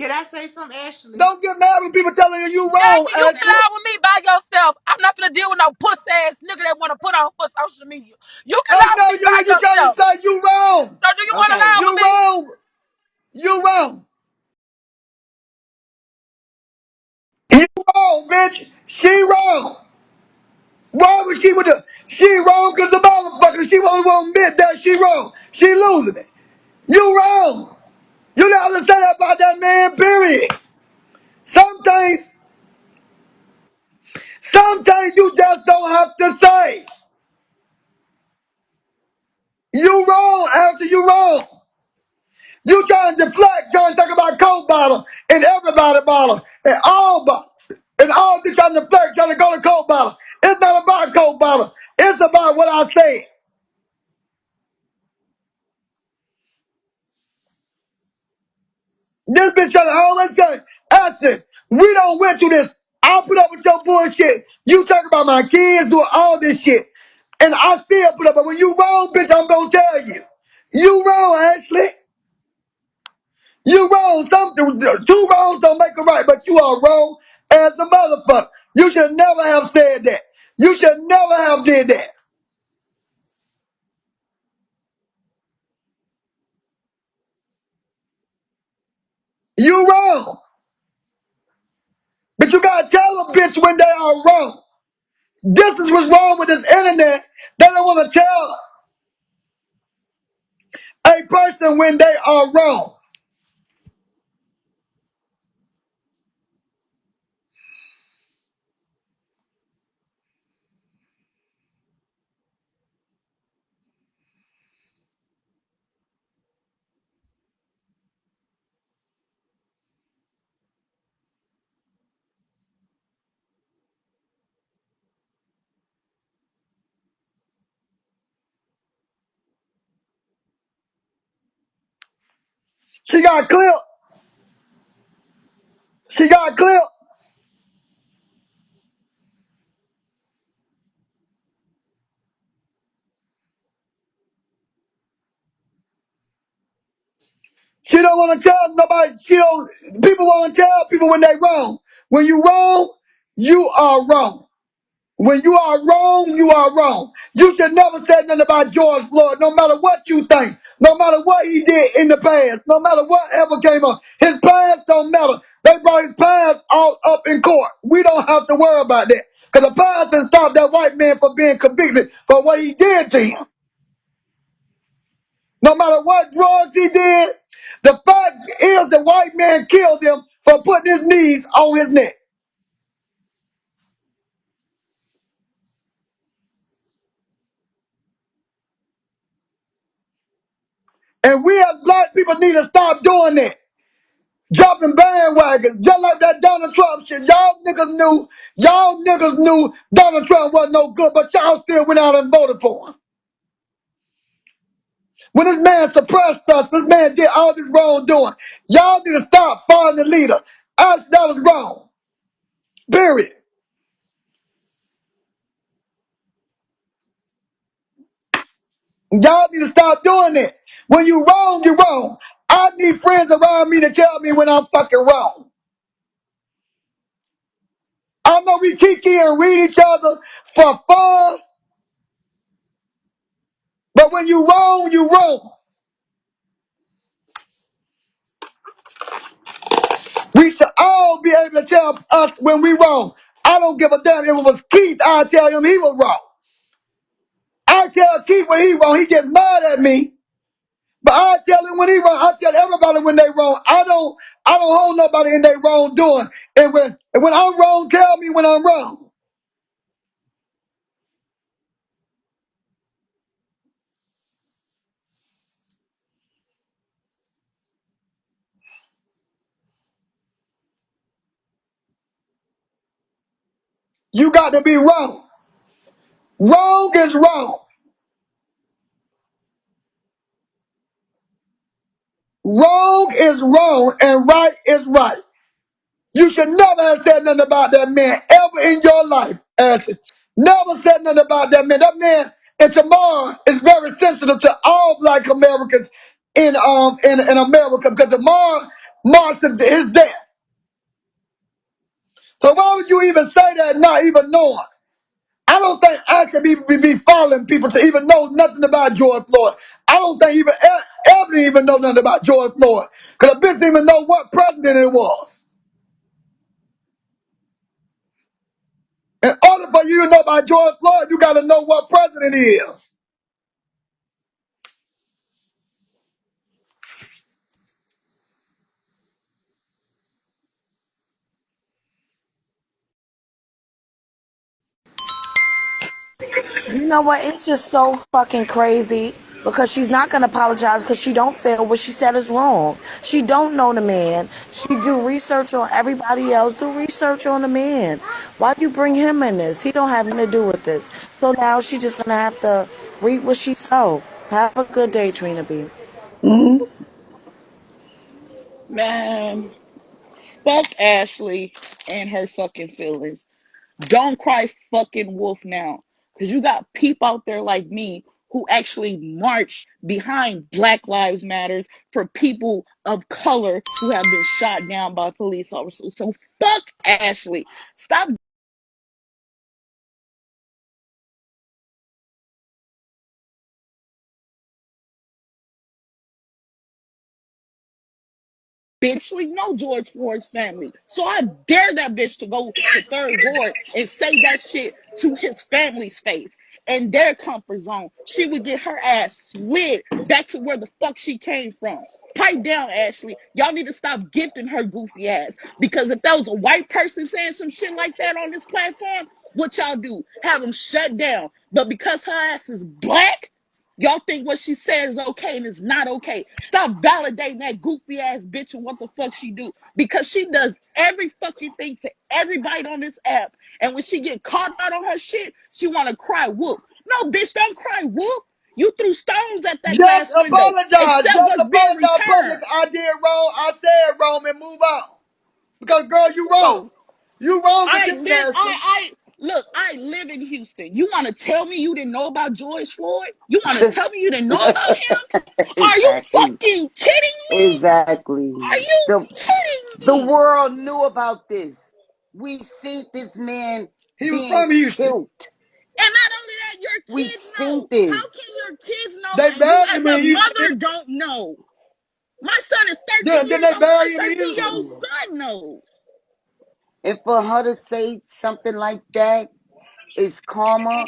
Can I say something, Ashley? Don't get mad when people telling you wrong, Jackie, you get Ashley. out with me by yourself. I'm not gonna deal with no puss ass nigga that wanna put on for social media. You can I lie with know me by you trying to yourself. say you wrong. So do you wanna Okay. lie with You me? wrong. You wrong. You wrong, bitch. She wrong. Why was she with the... She wrong because the motherfucker, she won't admit that she wrong. She losing it. You wrong. You never say that about that man, period. Some things, sometimes you just don't have to say. You wrong after you wrong. You trying to deflect, trying to talk about Coke bottle and everybody bottle and all bottles. And all this trying to deflect, trying to go to Coke bottle. It's not about Coke bottle. It's about what I said. This bitch trying to always say, Ashton, we don't went through this. I'll put up with your bullshit. You talk about my kids doing all this shit. And I still put up. But when you wrong, bitch, I'm going to tell you. You wrong, Ashley. You wrong. Two wrongs don't make a right, but you are wrong as a motherfucker. You should never have said that. You should never have did that. You wrong. But you gotta tell a bitch when they are wrong. This is what's wrong with this internet. They don't want to tell a person when they are wrong. She got clipped. She got clipped. She don't want to tell nobody. She don't. People want to tell people when they wrong. When you wrong, you are wrong. When you are wrong, you are wrong. You should never say nothing about George Floyd, no matter what you think, no matter what he did in the past, no matter what ever came up. His past don't matter. They brought his past all up in court. We don't have to worry about that. Because the past didn't stop that white man from being convicted for what he did to him. No matter what drugs he did, the fact is the white man killed him for putting his knees on his neck. And we as black people need to stop doing that. Dropping bandwagons, just like that Donald Trump shit. Y'all niggas knew Donald Trump wasn't no good, but y'all still went out and voted for him. When this man suppressed us, this man did all this wrongdoing. Y'all need to stop following the leader. Us, that was wrong. Period. Y'all need to stop doing it. When you wrong, you wrong. I need friends around me to tell me when I'm fucking wrong. I know we kiki and read each other for fun, but when you wrong, you wrong. We should all be able to tell us when we wrong. I don't give a damn if it was Keith, I'll tell him he was wrong. I tell Keith when he wrong, he gets mad at me. But I tell him when he wrong, I tell everybody when they wrong. I don't hold nobody in their wrongdoing. And when I'm wrong, tell me when I'm wrong. You got to be wrong. Wrong is wrong. Wrong is wrong and right is right. You should never have said nothing about that man ever in your life, Ashley. Never said nothing about that man. That man and Tamar is very sensitive to all black Americans in America because Tamar marched to his death. So why would you even say that not even knowing? I don't think I should be following people to even know nothing about George Floyd. I don't think even Ebony even know nothing about George Floyd. Because a bitch didn't even know what president it was. In order for you to know about George Floyd, you got to know what president he is. You know what? It's just so fucking crazy because she's not gonna apologize because she don't feel what she said is wrong. She don't know the man. She do research on everybody else. Do research on the man. Why do you bring him in this? He don't have nothing to do with this. So now she just gonna have to reap what she sow. Have a good day, Trina B. Mm-hmm. Man, fuck Ashley and her fucking feelings. Don't cry fucking wolf now. Because you got people out there like me who actually march behind Black Lives Matters for people of color who have been shot down by police officers. So fuck Ashley. Stop bitch. Know George Floyd's family. So I dare that bitch to go to third ward and say that shit to his family's face and their comfort zone. She would get her ass slid back to where the fuck she came from. Pipe down, Ashley. Y'all need to stop gifting her goofy ass. Because if that was a white person saying some shit like that on this platform, what y'all do? Have them shut down. But because her ass is black, y'all think what she said is okay and it's not okay. Stop validating that goofy ass bitch and what the fuck she do. Because she does every fucking thing to everybody on this app. And when she get caught out on her shit, she wanna cry whoop. No, bitch, don't cry whoop. You threw stones at that Just glass window. apologize. Accept Just what's being apologize public. returned. I did wrong. I said wrong and move on. Because girl, you wrong. So You wrong I again, live Ashley. I look, I live in Houston. You wanna tell me you didn't know about George Floyd? You wanna tell me you didn't know about him? Are you Exactly. fucking kidding me? Are Exactly. you The kidding the me? world knew about this. We seen this man He was being from Houston. killed. And not only that, your We kids seen know. this. How can your kids know They and you buried as him a in Houston. mother don't know? My son is 13 Then years they old. My bury him in 13-year-old Houston. son knows. And for her to say something like that is karma,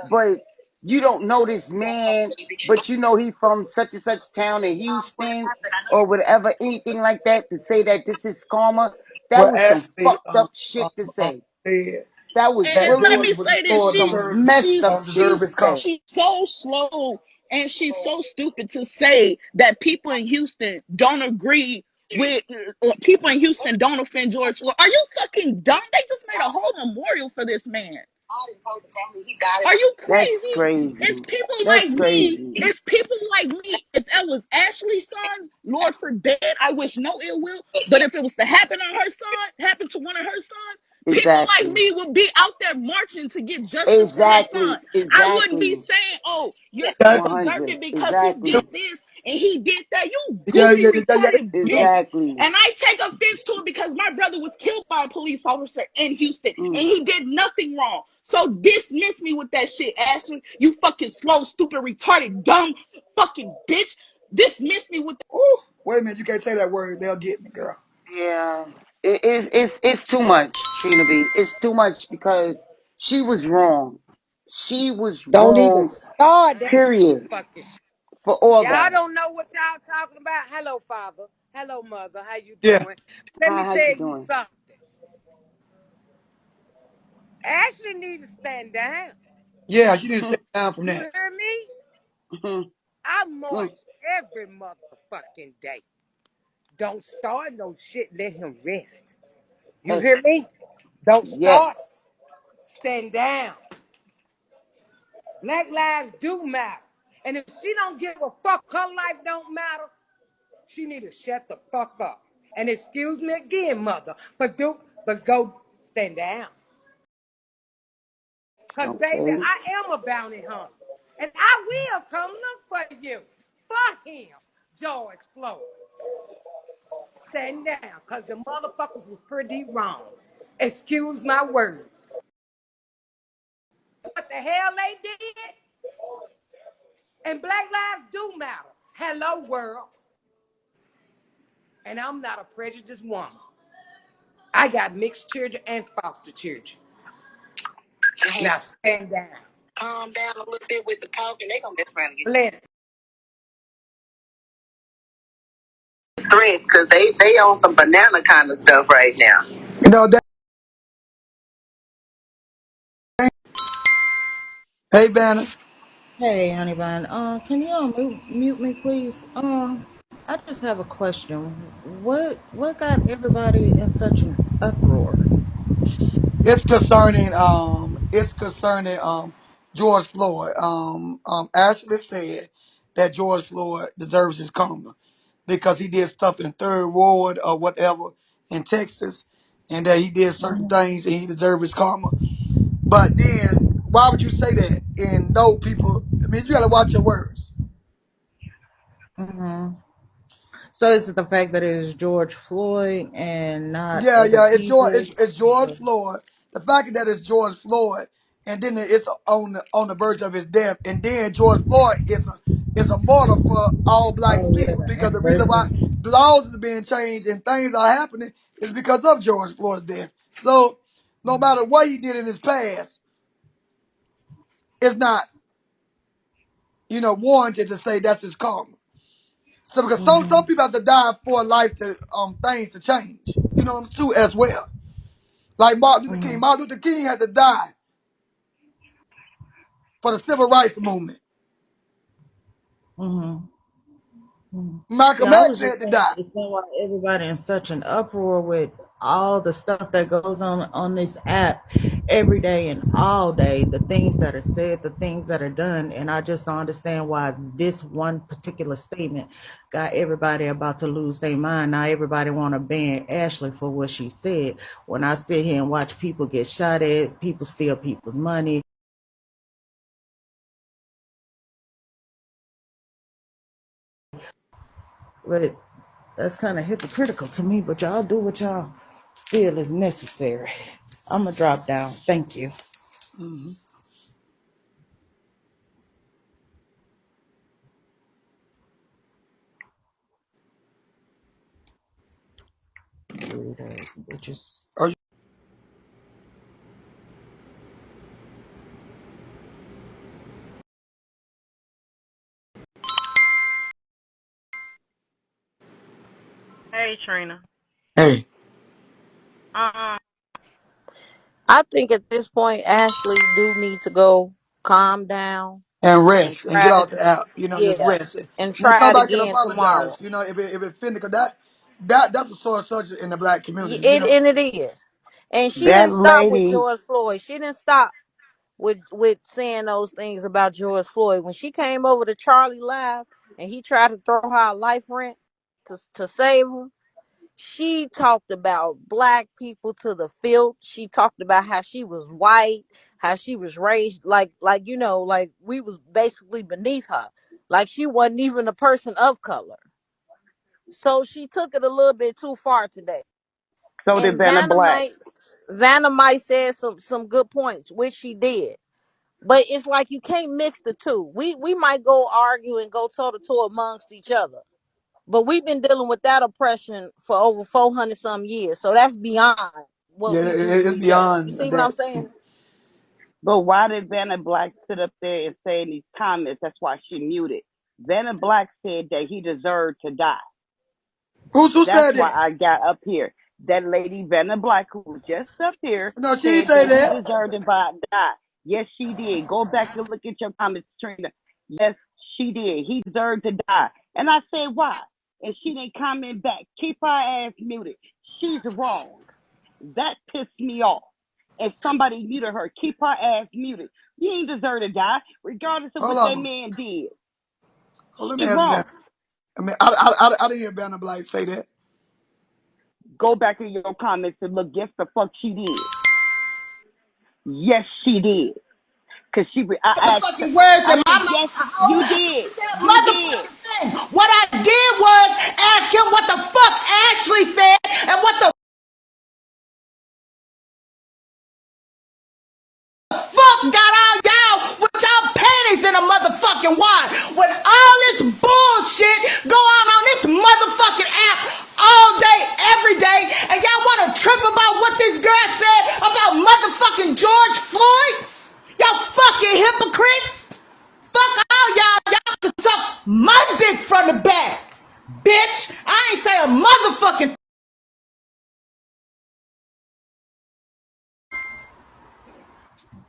but you don't know this man, but you know he from such and such town in Houston or whatever, anything like that, to say that this is karma, that What was some Ashley fucked up shit to say. said That was And that let really me George was say this: Floyd she deserved messed up shit deserve to his comfort. say. she's so slow and she's so stupid to say that people in Houston don't agree with people in Houston don't offend George Floyd. Are you fucking dumb? They just made a whole memorial for this man. Are you That's crazy? It's crazy. people like That's me. crazy. It's people like me. If that was Ashley's son, Lord forbid, I wish no ill will. But if it was to happen on her son, happen to one of her sons, people like Exactly. me would be out there marching to get justice for her son. Exactly. I wouldn't be Exactly. saying, "Oh, your son That's deserved 100. it because he did Exactly. this and he did that." You yeah, goofy, yeah, yeah, yeah. retarded bitch. Exactly. And I take offense to it because my brother was killed by a police officer in Houston and Mm. he did nothing wrong. So dismiss me with that shit, Ashley. You fucking slow, stupid, retarded, dumb fucking bitch. Dismiss me with that. Ooh, wait a minute, you can't say that word. They'll get me, girl. Yeah. It's too much, Trina B. It's too much because she was wrong. She was Don't even wrong, start that period. fucking shit. For all Y'all that. don't know what y'all talking about. Hello, father. Hello, mother. How you Yeah, doing? Let me How you tell you doing? something. Ashley need to stand down. yeah, she didn't stay down from You that. hear me? I march every motherfucking day. Don't start no shit. Let him rest. You Hey, hear me? Don't start. yes. Stand down. Black lives do matter. And if she don't give a fuck, her life don't matter. She need to shut the fuck up. And excuse me again, mother, but go stand down. Cause baby, Okay. I am a bounty hunter. And I will come look for you. For him, George Floyd. stand down, because the motherfuckers was pretty wrong. Excuse my words. What the hell they did? And Black lives do matter. Hello, world. And I'm not a prejudiced woman. I got mixed children and foster children. Now stand down. Calm down a little bit with the talking. They gonna best friend again. Bless. Threats, because they on some banana kind of stuff right now. You know that. Hey, Vanna. Hey, honey bun. Can you mute me, please? I just have a question. What got everybody in such an uproar? It's concerning George Floyd. Ashley said that George Floyd deserves his karma because he did stuff in Third Ward or whatever in Texas, and that he did certain Mhm, things and he deserves his karma. But then, why would you say that? And no people. I mean, you gotta watch your words. mhm. So is it the fact that it is George Floyd and not Yeah, other yeah. It's George. people? It's George Floyd. The fact that it's George Floyd, and then it's on the verge of his death, and then George Floyd is a martyr for all black Oh yeah, people the because the reason why anniversary. laws are being changed and things are happening is because of George Floyd's death. So no matter what he did in his past, it's not warranted to say that's his karma. So because some Mhm, people have to die for life to things to change. You know what I'm saying, too, as well. Like Martin Luther King. mhm, Martin Luther King had to die for the civil rights movement. mhm. Malcolm Yeah, I X was just had to trying to die. understand why everybody in such an uproar with all the stuff that goes on this app every day and all day, the things that are said, the things that are done, and I just don't understand why this one particular statement got everybody about to lose their mind. Now everybody want to ban Ashley for what she said. When I sit here and watch people get shot at, people steal people's money, but that's kind of hypocritical to me. But y'all do what y'all feel is necessary. I'm gonna drop down. Thank you. Hmm. 3 days, bitches. Hey, Trina. Hey, Um, I think at this point, Ashley do need to go calm down and and rest and get try off it. the app. Just Yeah, rest and and then try come it back and again tomorrow. apologize. If it offended, cause that's a sore subject in the black community. And it is. And she That didn't stop with lady, George Floyd. She didn't stop with saying those things about George Floyd. When she came over to Charlie Live and he tried to throw her a life rent to save him, she talked about black people to the filth. She talked about how she was white, how she was raised like we was basically beneath her, like she wasn't even a person of color. So she took it a little bit too far today. so did And Vanna Black. Vanna might said some good points, which she did. But it's like you can't mix the two. We might go argue and go toe to toe amongst each other. But we've been dealing with that oppression for over 400 some years. So that's beyond Yeah, what we do to it's each other. You beyond see what I'm that. saying? But why did Vanna Black sit up there and say in these comments? That's why she muted. Vanna Black said that he deserved to die. Who That's said why that? I got up here. That lady Vanna Black, who was just up here, No, she didn't said say that he that. deserved to die. Yes, she did. Go back and look at your comments, Trina. Yes, she did. He deserved to die. And I said, why? And she didn't comment back. Keep her ass muted. She's wrong. That pissed me off. If somebody muted her, keep her ass muted. You ain't deserve to die, regardless of Hold what that on. man did. Hold on, let She me ask wrong. Vanna. I mean, I didn't hear Vanna Black say that. Go back in your comments and look. Yes, the fuck she did. Yes, she did. Cause I asked her. Motherfucking words I in my said, mouth. yes, Hold you on. did. He said You did. motherfucking thing. What I did was ask him what the fuck Ashley got all y'all with y'all panties in a motherfucking wad. When all this bullshit go on this motherfucking app all day, every day, and y'all want to trip about what this girl said about motherfucking George Floyd? Y'all fucking hypocrites. Fuck all y'all. Y'all can suck my dick from the back. Bitch, I ain't say a motherfucking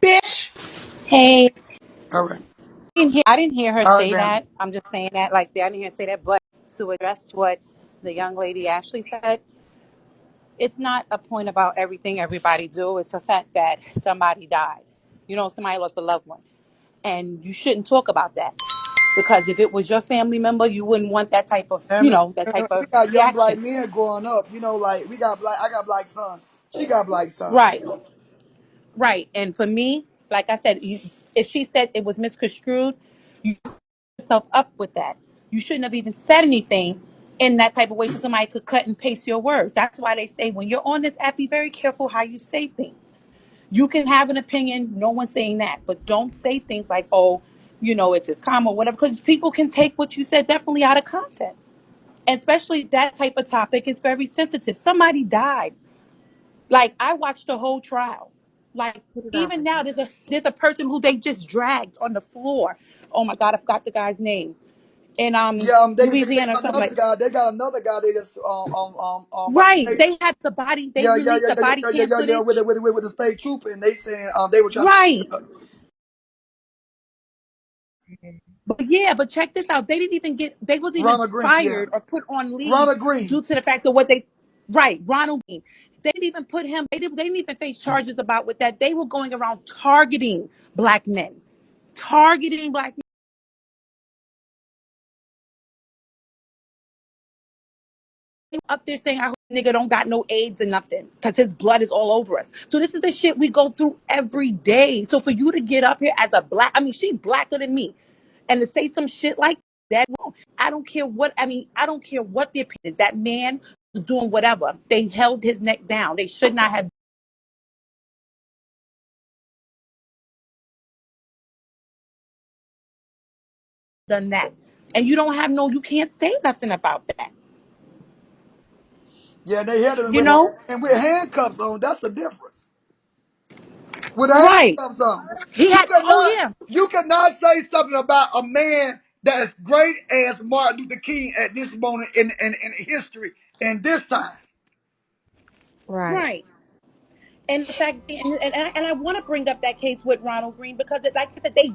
bitch. Hey, All right. I didn't hear her All right, say family. that. I'm just saying that like that. I didn't hear her say that. But to address what the young lady Ashley said, it's not a point about everything everybody do. It's a fact that somebody died. You know, somebody lost a loved one. And you shouldn't talk about that. Because if it was your family member, you wouldn't want that type of, And that type we of got young black reaction. men growing up. You know, like I got black sons. She got black sons. Right. Right. And for me, like I said, if she said it was misconstrued, you set yourself up with that. You shouldn't have even said anything in that type of way so somebody could cut and paste your words. That's why they say when you're on this app, be very careful how you say things. You can have an opinion, no one's saying that, but don't say things like, oh, it's his karma or whatever, because people can take what you said definitely out of context. And especially that type of topic is very sensitive. Somebody died. Like I watched the whole trial. Like even now, there's a person who they just dragged on the floor. Oh my God, I forgot the guy's name in Yeah, they Louisiana or got something another like. guy. They got another guy. They just like Right, they had the body. They yeah, yeah, released yeah, the yeah, body yeah, yeah, cam yeah, yeah, footage. with the state trooper, and they saying they were trying Right, to but check this out. They didn't even get. They wasn't even Ronald Green. Yeah, fired or put on leave Ronald Green. due to the fact of what they. Right, Ronald. They didn't even put him. They didn't even face charges about with that. They were going around targeting black men, targeting black up there saying, I hope nigga don't got no AIDS and nothing because his blood is all over us. So this is the shit we go through every day. So for you to get up here as a black, I mean, she blacker than me, and to say some shit like that, wrong. I don't care what the opinion is. That man was doing whatever. They held his neck down. They should not have done that. And you don't have no, you can't say nothing about that. Yeah, they had him You with know? and with handcuffs on. That's the difference. With Right. handcuffs on, He you had, oh cannot yeah. you cannot say something about a man that is great as Martin Luther King at this moment in history and this time. Right. Right. And the fact, and I want to bring up that case with Ronald Green because, like I said, they